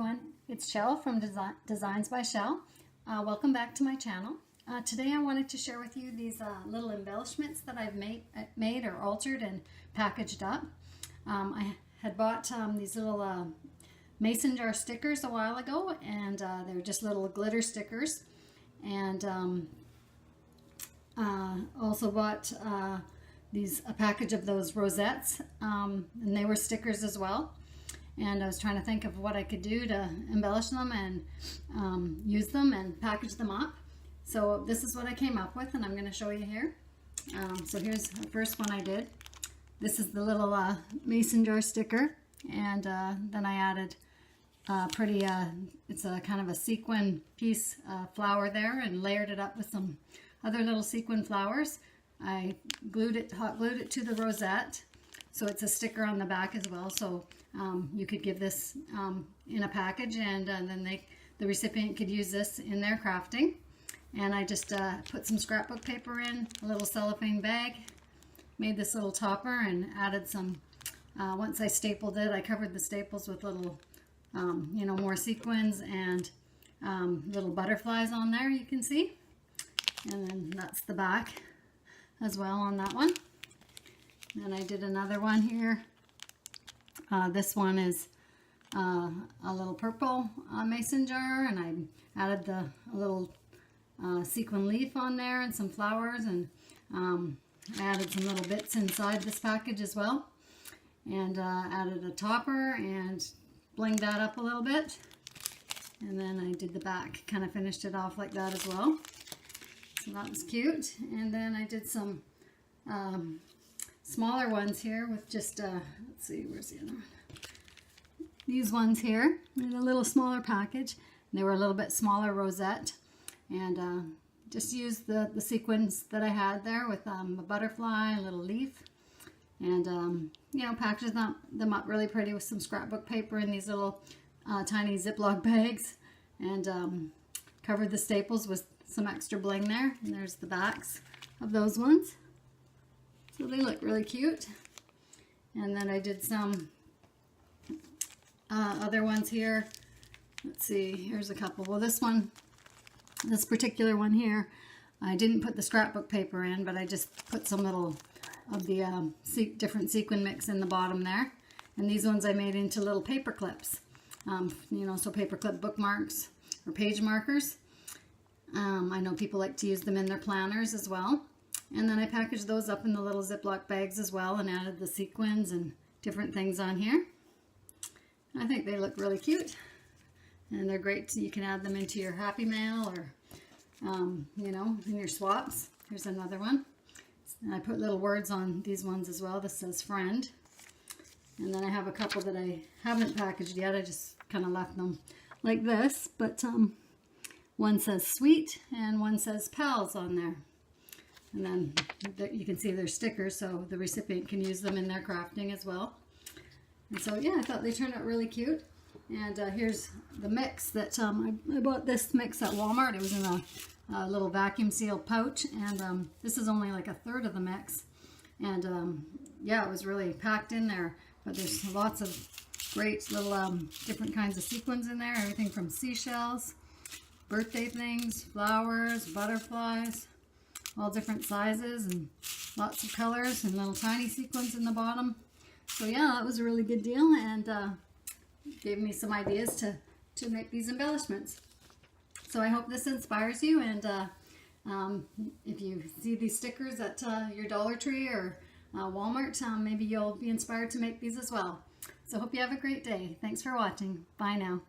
everyone, it's Shell from Designs by Shell. Welcome back to my channel. Today I wanted to share with you these little embellishments that I've made or altered and packaged up. I had bought these little mason jar stickers a while ago, and they're just little glitter stickers, and also bought a package of those rosettes, and they were stickers as well. And I was trying to think of what I could do to embellish them and use them and package them up. So this is what I came up with, and I'm going to show you here. So here's the first one I did. This is the little mason jar sticker, and then I added it's a kind of a sequin piece flower there, and layered it up with some other little sequin flowers. I hot glued it to the rosette, so it's a sticker on the back as well. So you could give this in a package, and then the recipient could use this in their crafting. And I just put some scrapbook paper in, a little cellophane bag, made this little topper, and added some, once I stapled it, I covered the staples with little, more sequins and little butterflies on there, you can see. And then that's the back as well on that one. And I did another one here. This one is a little purple mason jar, and I added a little sequin leaf on there and some flowers, and I added some little bits inside this package as well, and added a topper and blinged that up a little bit. And then I did the back, kind of finished it off like that as well. So that was cute. And then I did some smaller ones here with just, let's see, where's the other one? These ones here in a little smaller package. They were a little bit smaller rosette, and just used the sequins that I had there with a butterfly, a little leaf, and packaged them up really pretty with some scrapbook paper in these little tiny Ziploc bags, and covered the staples with some extra bling there. And there's the backs of those ones. So they look really cute. And then I did some other ones here. Let's see, here's a couple. Well, this particular one here, I didn't put the scrapbook paper in, but I just put some little of the different sequin mix in the bottom there. And these ones I made into little paper clips. So paper clip bookmarks or page markers. I know people like to use them in their planners as well. And then I packaged those up in the little Ziploc bags as well, and added the sequins and different things on here. I think they look really cute, and they're great. You can add them into your Happy Mail, or in your swaps. Here's another one. And I put little words on these ones as well. This says friend. And then I have a couple that I haven't packaged yet. I just kind of left them like this, but one says sweet and one says pals on there. And then you can see they're stickers, so the recipient can use them in their crafting as well. And so yeah, I thought they turned out really cute. And here's the mix that I bought this mix at Walmart. It was in a little vacuum sealed pouch, and this is only like a third of the mix. And yeah, it was really packed in there. But there's lots of great little different kinds of sequins in there. Everything from seashells, birthday things, flowers, butterflies, all different sizes and lots of colors, and little tiny sequins in the bottom. So yeah, that was a really good deal, and gave me some ideas to make these embellishments. So I hope this inspires you, and if you see these stickers at your Dollar Tree or Walmart, maybe you'll be inspired to make these as well. So hope you have a great day. Thanks for watching. Bye now.